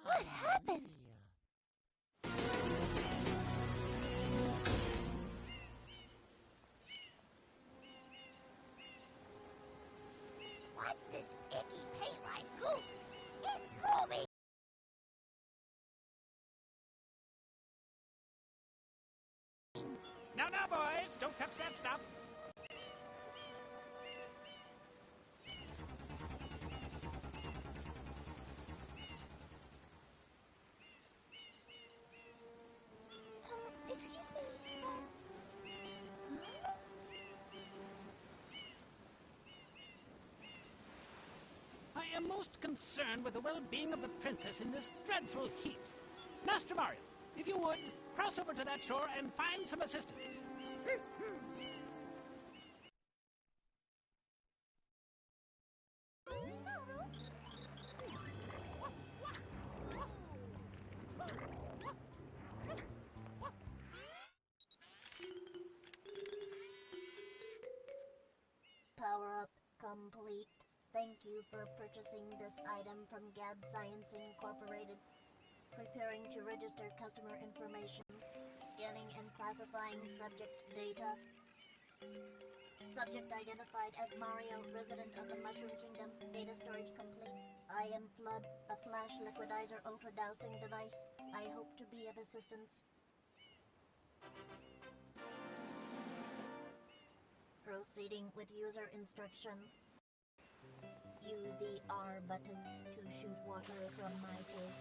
What happened? What's this icky paint like goop? It's moving! No, boys, don't touch that stuff. Excuse me. I am most concerned with the well-being of the princess in this dreadful heat. Master Mario, if you would, cross over to that shore and find some assistance. Power-up complete. Thank you for purchasing this item from Gab Science Incorporated. Preparing to register customer information. Scanning and classifying subject data. Subject identified as Mario, resident of the Mushroom Kingdom. Data storage complete. I am Flood, a flash liquidizer ultra dowsing device. I hope to be of assistance. Proceeding with user instruction. Use the R button to shoot water from my tank.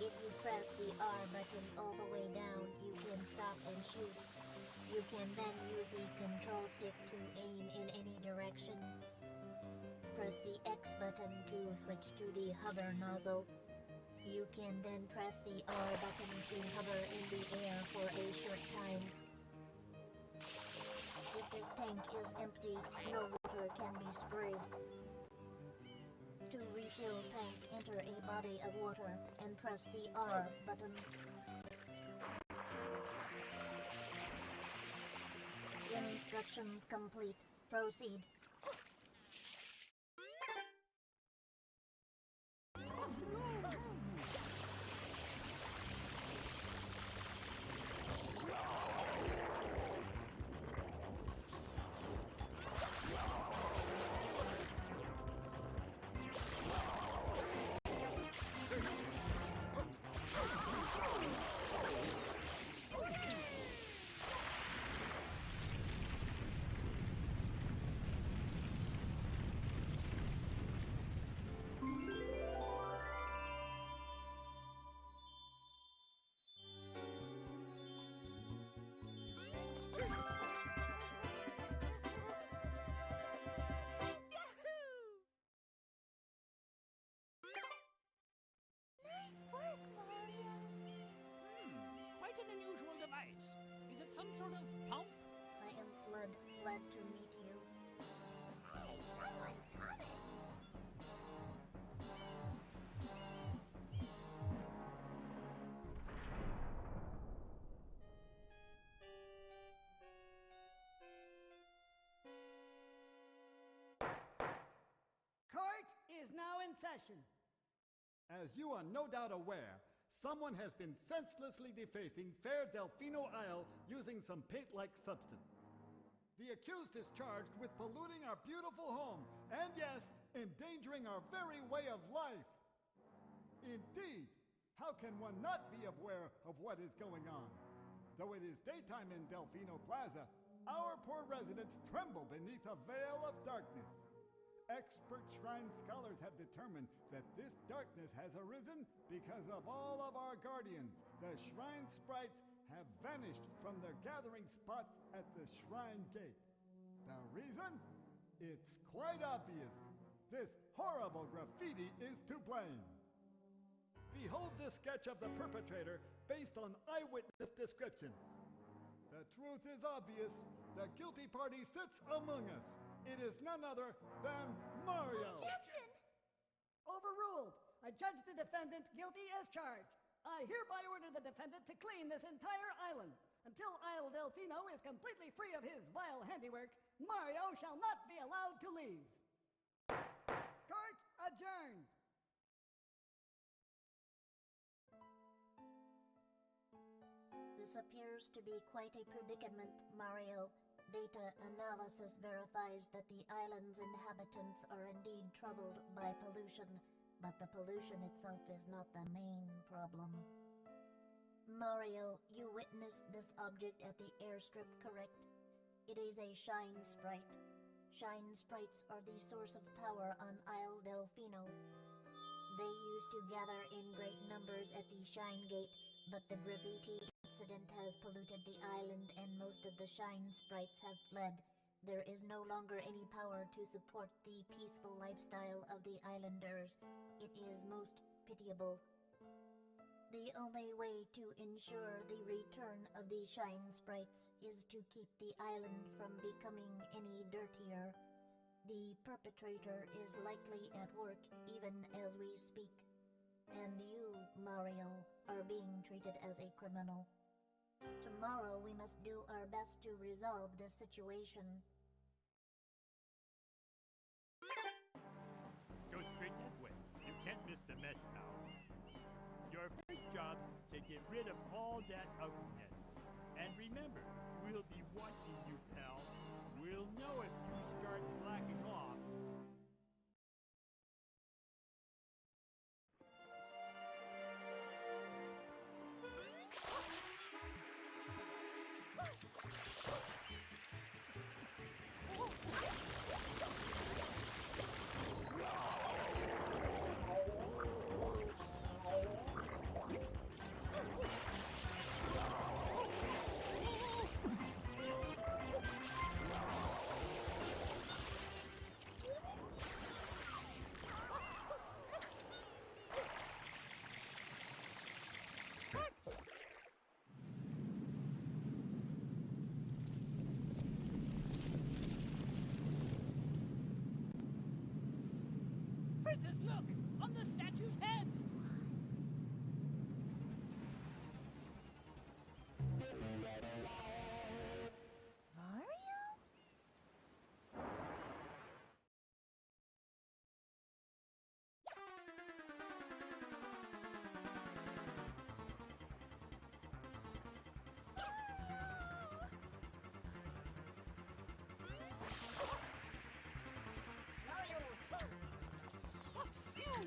If you press the R button all the way down, you can stop and shoot. You can then use the control stick to aim in any direction. Press the X button to switch to the hover nozzle. You can then press the R button to hover in the air for a short time. If this tank is empty, no water can be sprayed. To refill tank, enter a body of water and press the R button. Instructions complete. Proceed. Quite an unusual device. Is it some sort of pump? I am Flood. Glad to meet you. Hey, someone's coming! Court is now in session. As you are no doubt aware, someone has been senselessly defacing Fair Delfino Isle using some paint-like substance. The accused is charged with polluting our beautiful home, and yes, endangering our very way of life. Indeed, how can one not be aware of what is going on? Though it is daytime in Delfino Plaza, our poor residents tremble beneath a veil of darkness. Expert shrine scholars have determined that this darkness has arisen because of all of our guardians. The shrine sprites have vanished from their gathering spot at the shrine gate. The reason? It's quite obvious. This horrible graffiti is to blame. Behold this sketch of the perpetrator based on eyewitness descriptions. The truth is obvious. The guilty party sits among us. It is none other than Mario. Objection! Overruled. I judge the defendant guilty as charged. I hereby order the defendant to clean this entire island. Until Isle Delfino is completely free of his vile handiwork, Mario shall not be allowed to leave. Court adjourned. This appears to be quite a predicament, Mario. Data analysis verifies that the island's inhabitants are indeed troubled by pollution, but the pollution itself is not the main problem. Mario, you witnessed this object at the airstrip, correct? It is a shine sprite. Shine sprites are the source of power on Isle Delfino. They used to gather in great numbers at the Shine Gate, but the graffiti incident has polluted the island and most of the Shine sprites have fled. There is no longer any power to support the peaceful lifestyle of the islanders. It is most pitiable. The only way to ensure the return of the Shine sprites is to keep the island from becoming any dirtier. The perpetrator is likely at work even as we speak. And you, Mario, are being treated as a criminal. Tomorrow we must do our best to resolve this situation. Go straight that way. You can't miss the mess, pal. Your first job's to get rid of all that ugliness. And remember, we'll be watching you, pal. We'll know if you start slacking off. Princess, look! On the statue's head! Mario? Mario!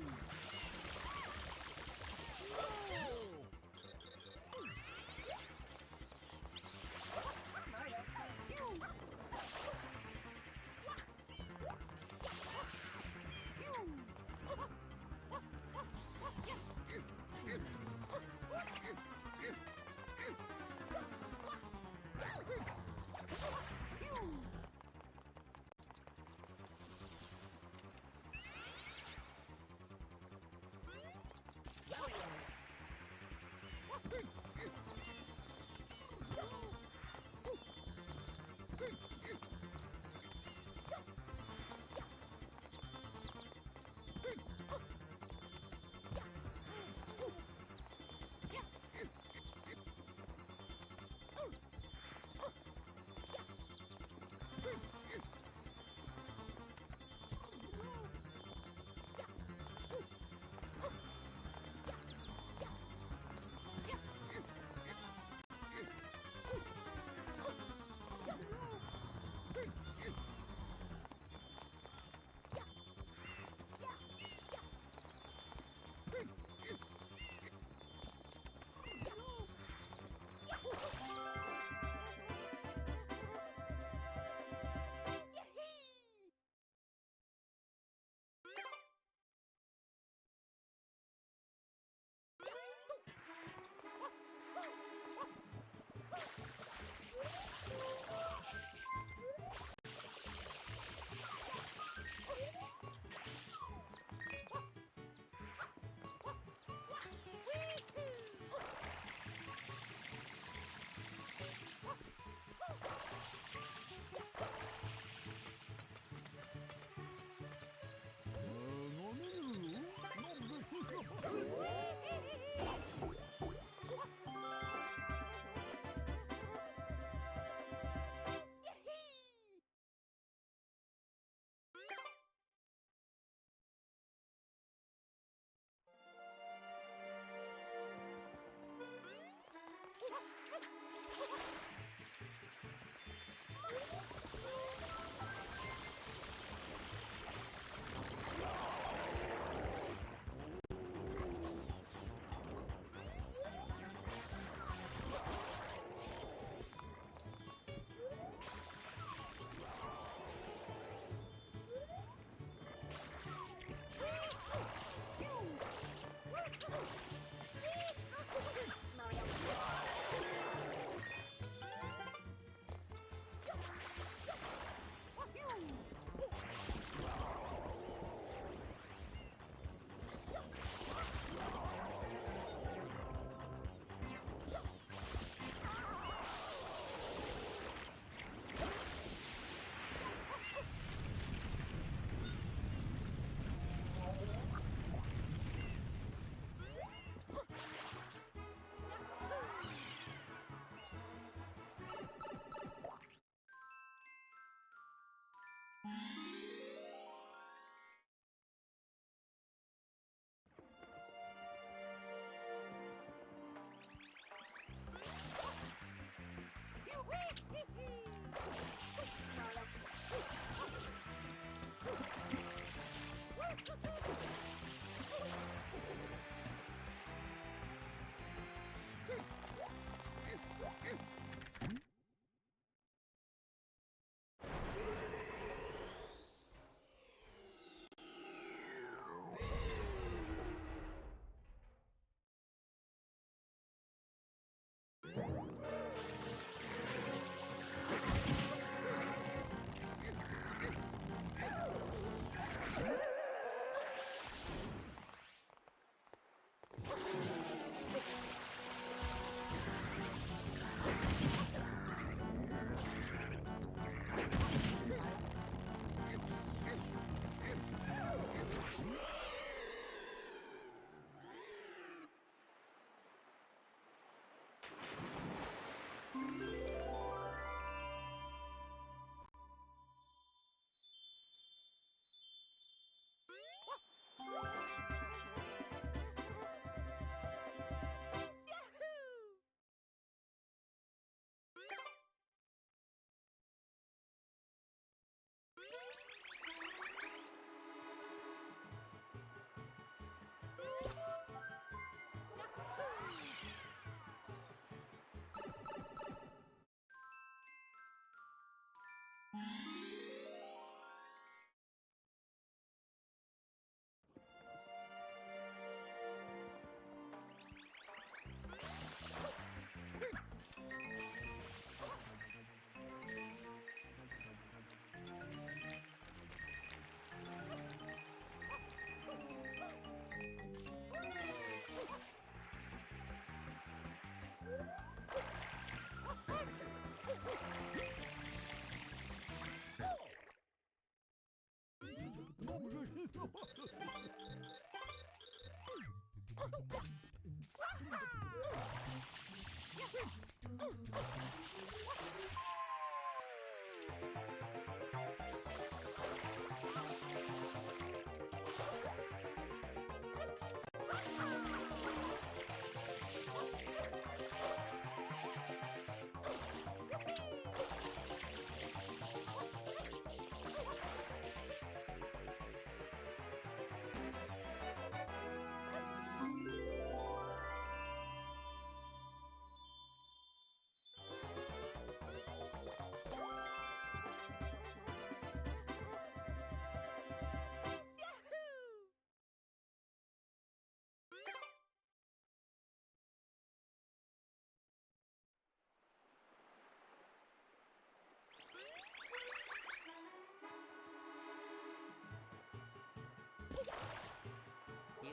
Here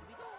we go.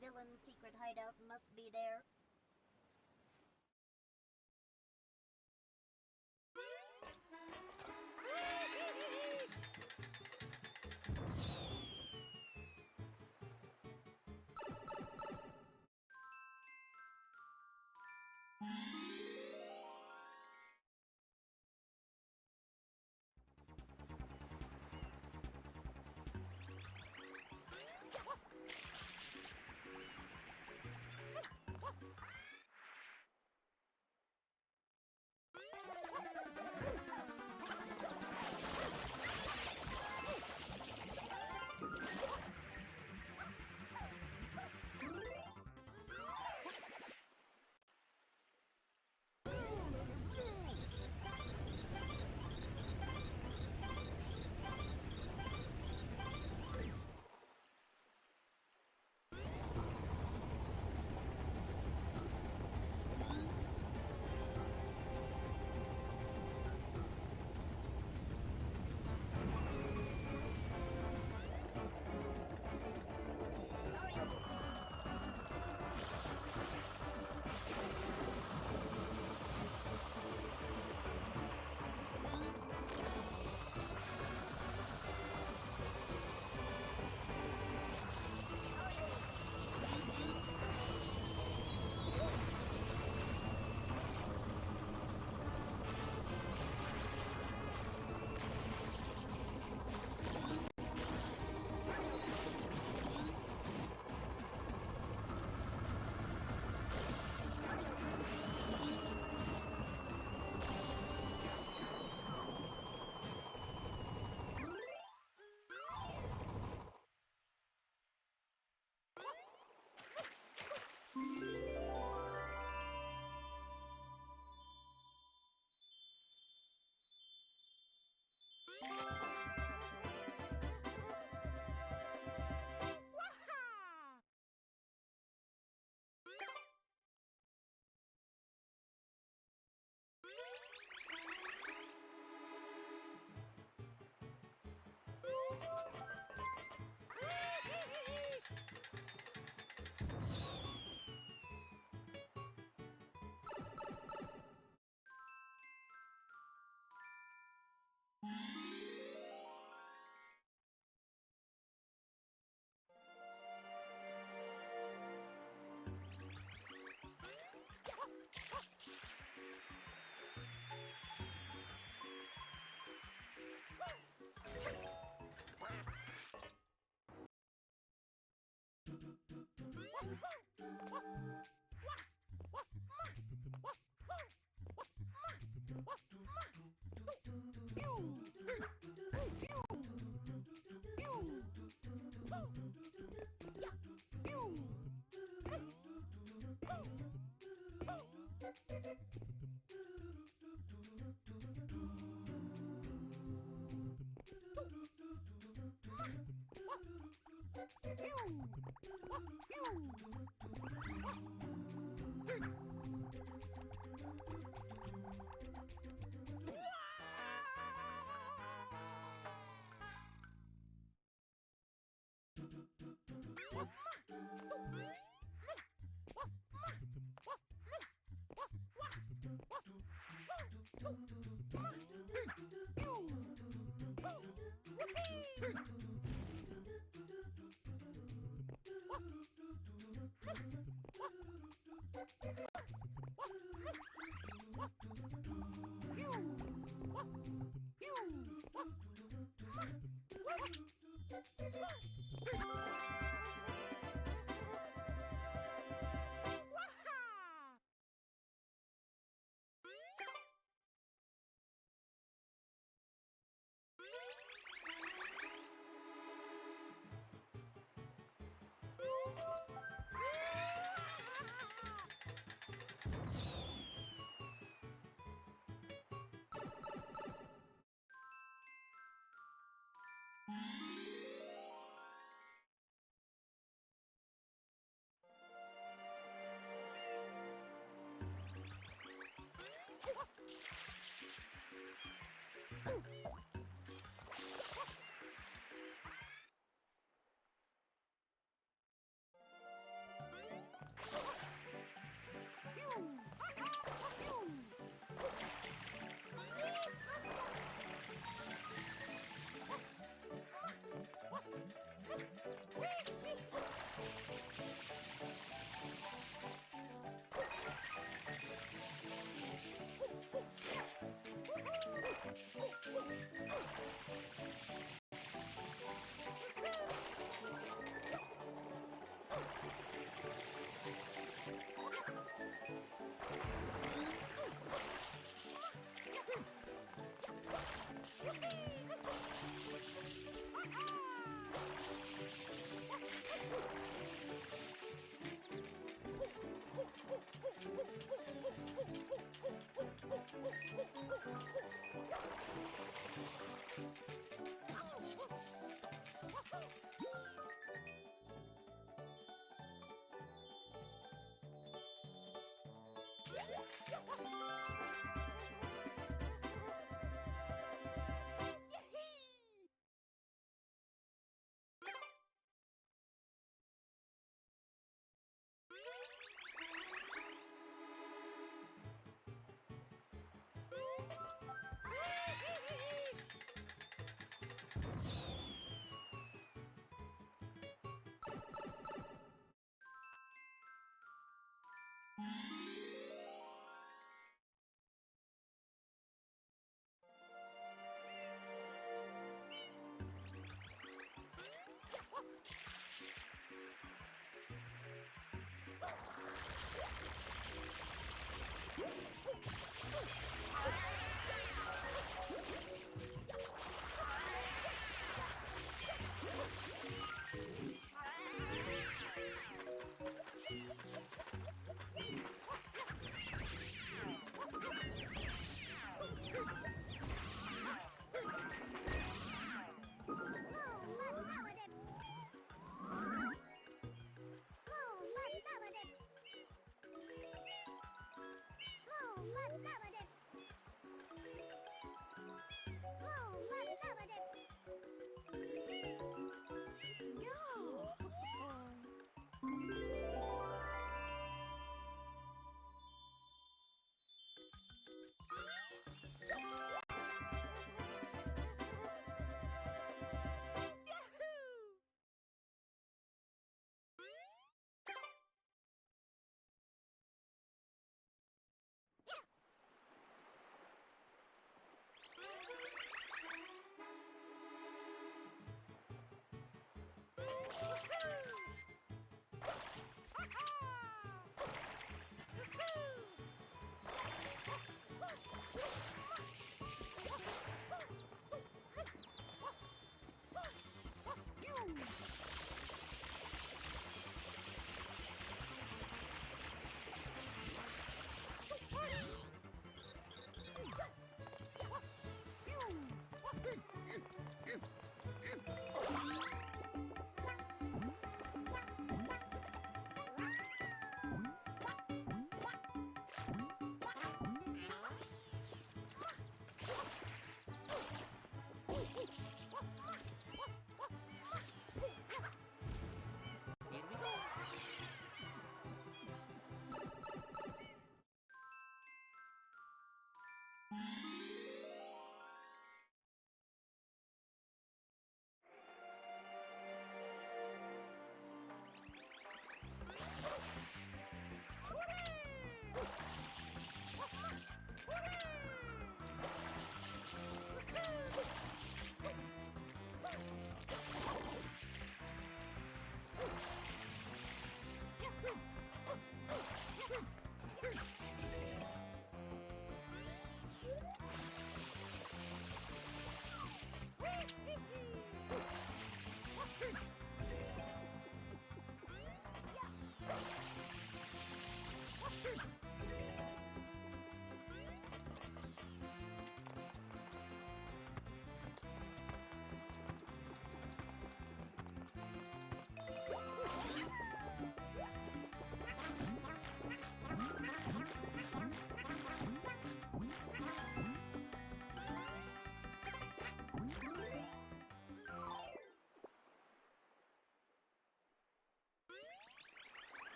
villain's secret hideout must be there.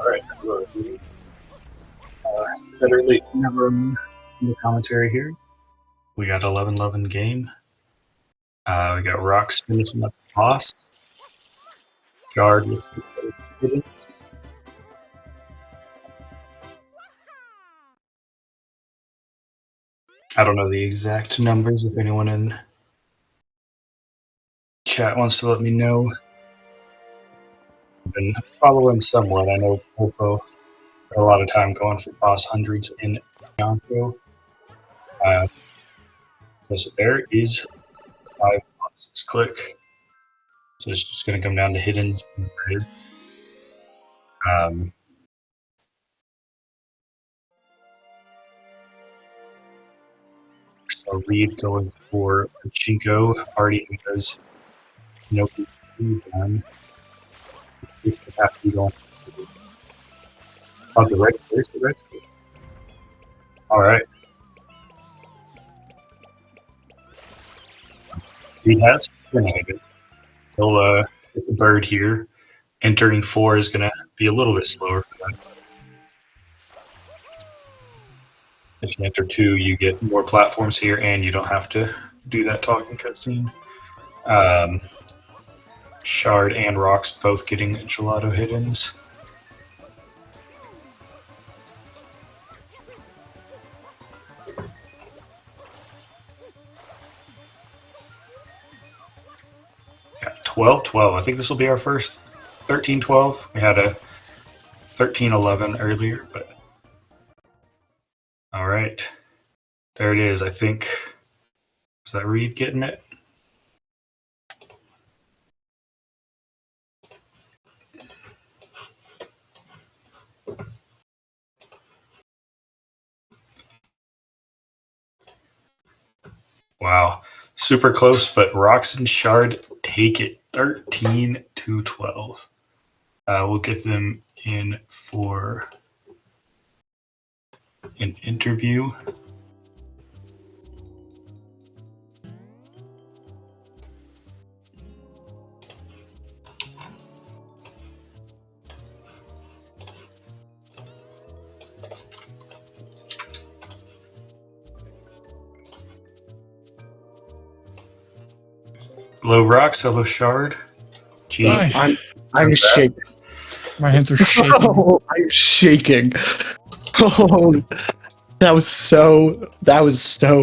Alright, better late than never in the commentary here. We got 11-11 game. We got Rox finishing up the boss. Shard looks good. I don't know the exact numbers. If anyone in chat wants to let me know. I've been following somewhat. I know Popo got a lot of time going for boss hundreds in Yonko. So there is 5 bosses. Click. So it's just going to come down to hiddens and reds. So Reed going for Pachinko already has no speedrun. This would have to be going for the red. Oh, the red. Where's the red? Alright. He has grenade. He'll get the bird here. Entering 4 is going to be a little bit slower for that. If you enter 2, you get more platforms here, and you don't have to do that talking cutscene. Shard and Rox both getting gelato hit-ins. Yeah, 12-12. I think this will be our first 13-12. We had a 13-11 earlier, but all right. There it is. I think, is that Reed getting it? Wow. Super close, but Rox and Shard take it 13-12. We'll get them in for an interview. Hello, Rox. Hello, Shard. Gee, I'm shaking. My hands are shaking. Oh, I'm shaking. Oh, that was so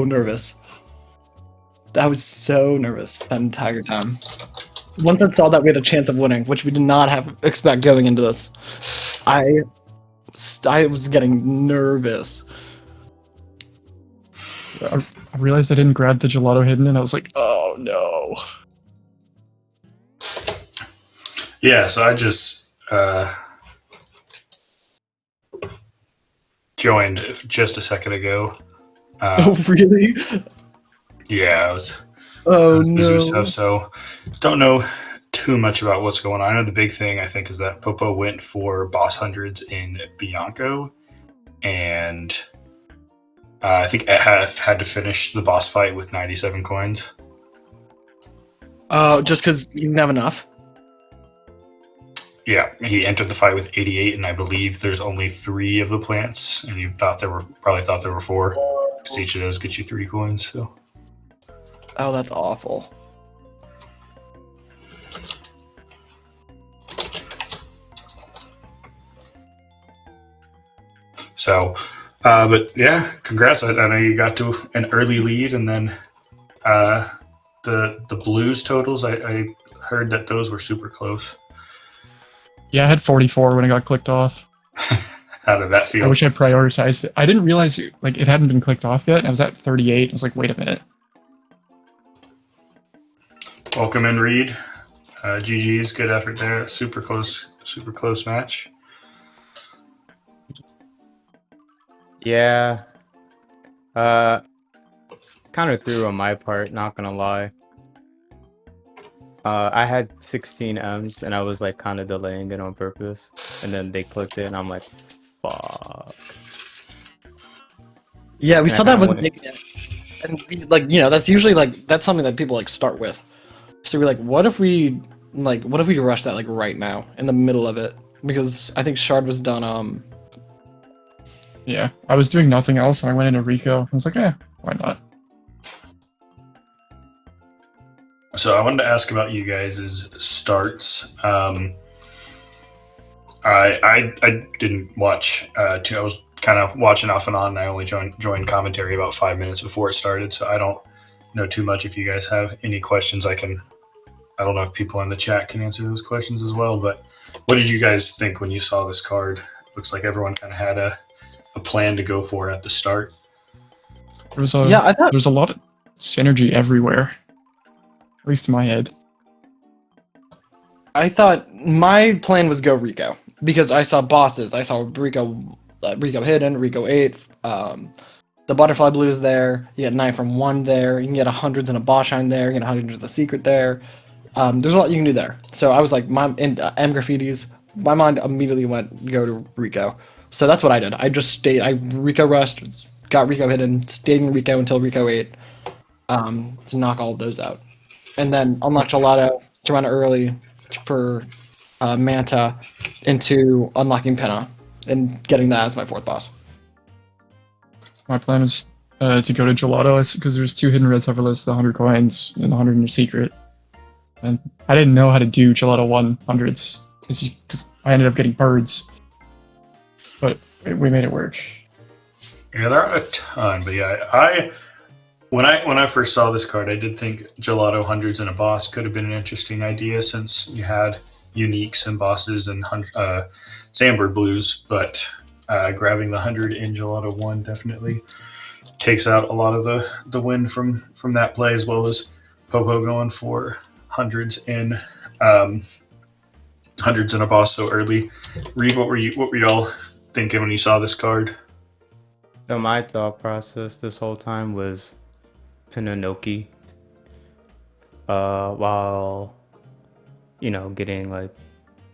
nervous. I was so nervous that entire time. Once I saw that we had a chance of winning, which we did not expect going into this, I was getting nervous. I realized I didn't grab the gelato hidden, and I was like, oh no. Yeah, so I just joined just a second ago. Oh, really? Yeah, I was Oh, busy with no. stuff, so don't know too much about what's going on. I know the big thing, I think, is that Popo went for boss hundreds in Bianco, and I think F had to finish the boss fight with 97 coins. Oh, just because you didn't have enough? Yeah, he entered the fight with 88, and I believe there's only 3 of the plants, and you probably thought there were 4, because each of those gets you 3 coins. So. Oh, that's awful. So, but yeah, congrats. I know you got to an early lead, and then the blues totals, I heard that those were super close. Yeah, I had 44 when it got clicked off. How did that feel? I wish I prioritized it. I didn't realize it hadn't been clicked off yet. I was at 38. I was like, wait a minute. Welcome in, Reed. GG's, good effort there. Super close match. Yeah. Kind of threw on my part, not gonna lie. I had 16 M's and I was like kind of delaying it on purpose, and then they clicked it and I'm like, fuck. Yeah, we And I saw that kinda was big, and that's usually that's something that people start with. So we're like, what if we rush that right now in the middle of it? Because I think Shard was done. Yeah, I was doing nothing else, and I went into Rico. I was like, why not? So I wanted to ask about you guys' starts. I didn't watch I was kind of watching off and on. I only joined commentary about 5 minutes before it started, so I don't know too much. If you guys have any questions, I don't know if people in the chat can answer those questions as well, but what did you guys think when you saw this card? Looks like everyone kind of had a plan to go for at the start. There's a lot of synergy everywhere. At least in my head. I thought my plan was go Rico because I saw bosses. I saw Rico hidden, Rico 8. The butterfly blue is there. You get 9 from 1 there. You can get 100s in a boss shine there. You get 100s with the secret there. There's a lot you can do there. So I was like, M graffitis. My mind immediately went go to Rico. So that's what I did. I just stayed. I Rico rushed, got Rico hidden, stayed in Rico until Rico 8 to knock all of those out. and then unlock Gelato to run early for Manta into unlocking Pinna and getting that as my 4th boss. My plan is to go to Gelato because there's 2 hidden red lists, the 100 coins and the 100 in your secret. And I didn't know how to do Gelato 100s because I ended up getting birds. But we made it work. Yeah, there aren't a ton, but yeah, when I first saw this card, I did think Gelato 100s and a boss could have been an interesting idea since you had uniques and bosses and Sandbird Blues, but grabbing the 100 in Gelato 1 definitely takes out a lot of the win from that play, as well as Popo going for hundreds in a boss so early. Reed, what were y'all thinking when you saw this card? So my thought process this whole time was Pinanoki, while getting like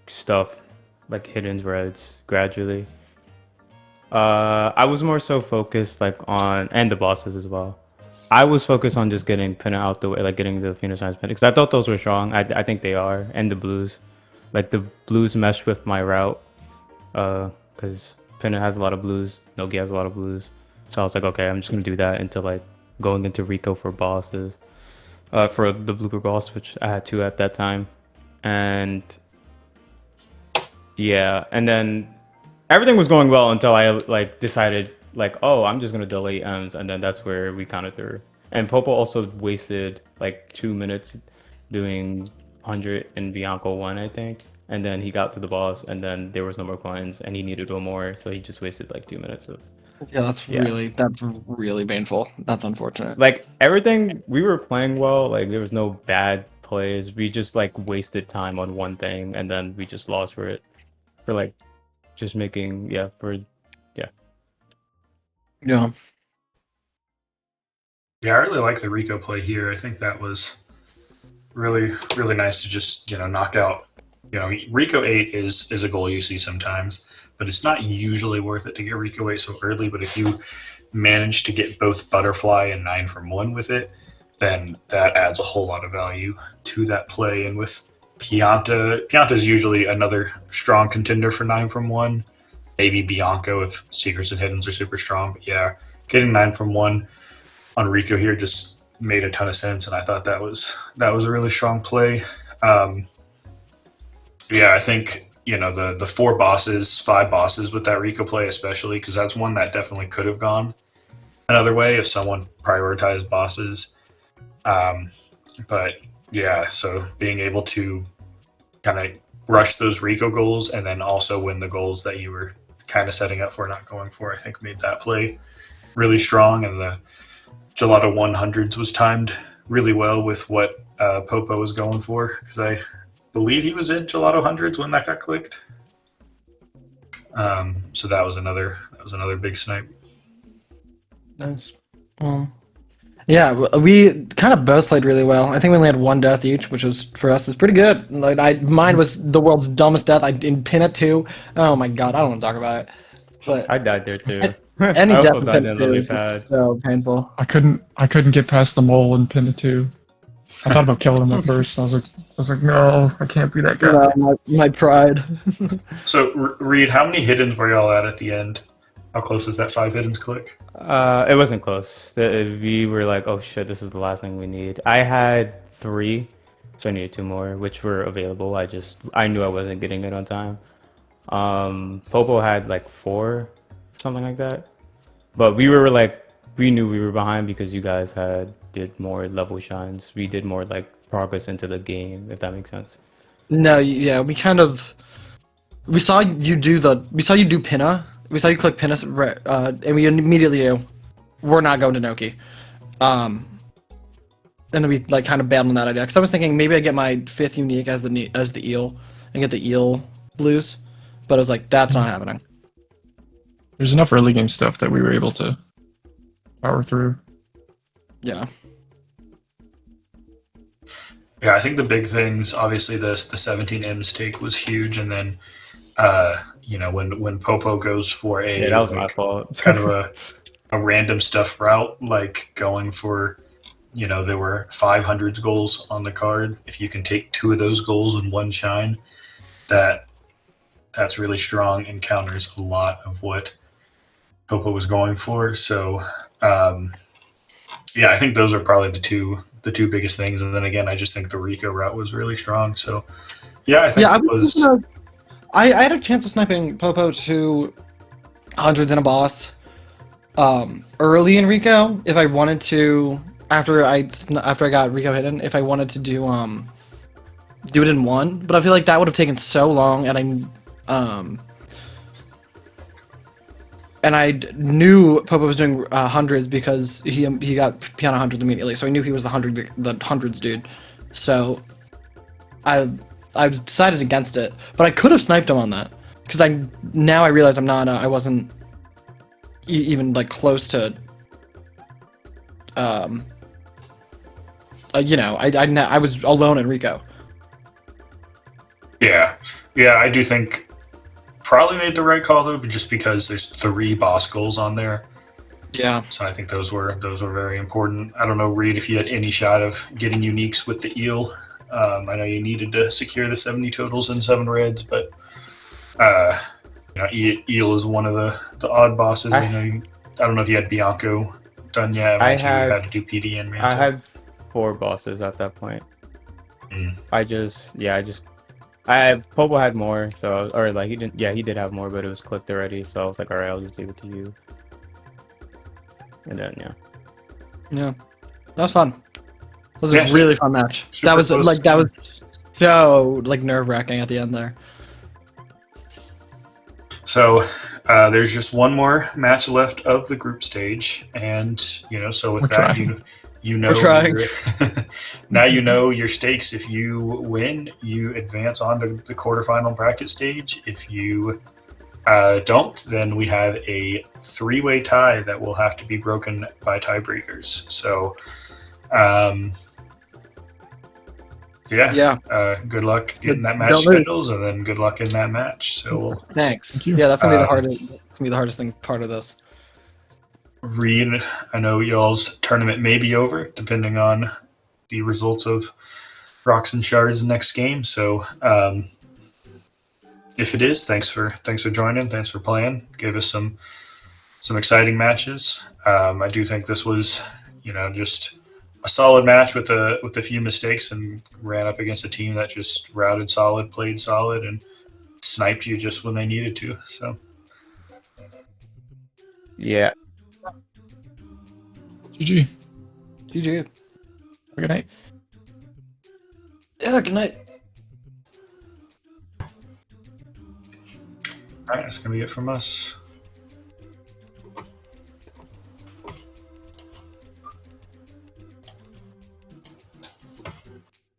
stuff like hidden reds gradually. I was more so focused on, and the bosses as well. I was focused on just getting Pinna out the way, like getting the Phoenix Shines Pinna, because I thought those were strong. I think they are, and the blues, like the blues mesh with my route, because Pinna has a lot of blues, Nogi has a lot of blues, so I was like, okay, I'm just gonna do that until like going into Rico for bosses, for the blooper boss, which I had 2 at that time, and yeah, and then everything was going well until I decided oh, I'm just gonna delay M's, and then that's where we kind of threw. And Popo also wasted 2 minutes doing 100 in Bianco 1, I think, and then he got to the boss, and then there was no more coins, and he needed 1 more, so he just wasted 2 minutes of. Yeah, that's really painful. That's unfortunate. Everything, we were playing well. There was no bad plays. We just wasted time on one thing, and then we just lost for it. For just making Yeah. Yeah, I really like the Rico play here. I think that was really, really nice to just knock out. Rico 8 is a goal you see sometimes, but it's not usually worth it to get Rico 8 so early. But if you manage to get both Butterfly and 9 from 1 with it, then that adds a whole lot of value to that play. And with Pianta is usually another strong contender for 9 from 1. Maybe Bianco if Secrets and Hiddens are super strong. But yeah, getting 9 from 1 on Rico here just made a ton of sense, and I thought that was a really strong play. Yeah, I think the 4 bosses, 5 bosses with that Rico play especially, because that's one that definitely could have gone another way if someone prioritized bosses. But yeah, so being able to kind of rush those Rico goals and then also win the goals that you were kind of setting up for not going for, I think made that play really strong. And the Gelato 100s was timed really well with what Popo was going for, because I believe he was in Gelato 100s when that got clicked. So that was another big snipe. Nice. Yeah, we kind of both played really well. I think we only had 1 death each, which was for us is pretty good. Mine was the world's dumbest death. I didn't pin it too. Oh my god, I don't want to talk about it. But I died there too. Any I death also died in in pin lily is pad. so painful. I couldn't get past the mole and pin it too. I thought about killing him at first. I was like, no, I can't be that guy. No, my pride. So Reed, how many hiddens were y'all at the end? How close is that 5 hiddens click? It wasn't close. We were like, oh shit, this is the last thing we need. I had 3, so I needed 2 more, which were available. I knew I wasn't getting it on time. Popo had 4, something like that. But we knew we were behind because you guys did more level shines. We did more progress into the game, if that makes sense. No, yeah, we saw you do Pinna. We saw you click Pinna, and we immediately knew we're not going to Noki. And then we kind of bailed on that idea, because I was thinking maybe I get my 5th unique as the eel and get the eel blues, but I was like, that's not happening. There's enough early game stuff that we were able to power through. Yeah. Yeah, I think the big things, obviously the 17M mistake was huge, and then when Popo goes for a that was my fault. kind of a random stuff route, like going for there were 500 goals on the card. If you can take 2 of those goals and 1 shine, that's really strong and counters a lot of what Popo was going for. So, I think those are probably the two biggest things. And then again, I just think the Rico route was really strong. So, I think it was. I had a chance of sniping Popo to hundreds in a boss early in Rico. If I wanted to, after I got Rico hidden, if I wanted to do it in one, but I feel like that would have taken so long, and I knew Popo was doing hundreds because he got piano hundreds immediately, so I knew he was the hundreds dude. So I decided against it, but I could have sniped him on that because I realize I wasn't even like close to. I was alone in Rico. Yeah, I do think probably made the right call though, but just because there's 3 boss goals on there. Yeah. So I think those were very important. I don't know, Reed, if you had any shot of getting uniques with the eel. I know you needed to secure the 70 totals and 7 reds, but eel is one of the odd bosses. I don't know if you had Bianco done yet. I you had to do PD and Mantle. I had 4 bosses at that point. Popo had more, he didn't. Yeah, he did have more, but it was clicked already. So I was like, all right, I'll just leave it to you. And then that was fun. It was a really fun match. That was close. that was so nerve wracking at the end there. So there's just one more match left of the group stage, and so with that, now you know your stakes. If you win, you advance on to the quarterfinal bracket stage. If you don't, then we have a 3-way tie that will have to be broken by tiebreakers. So, good luck getting that match schedules, and then good luck in that match. So thanks. Yeah, that's gonna be the hardest. That's gonna be the hardest part of this. Reed, I know y'all's tournament may be over, depending on the results of Rox and Shard's next game. So, if it is, thanks for joining. Thanks for playing. Gave us some exciting matches. I do think this was, just a solid match with a few mistakes, and ran up against a team that just routed solid, played solid, and sniped you just when they needed to. So, yeah. GG. GG. Good night. Yeah, good night. All right, that's gonna be it from us.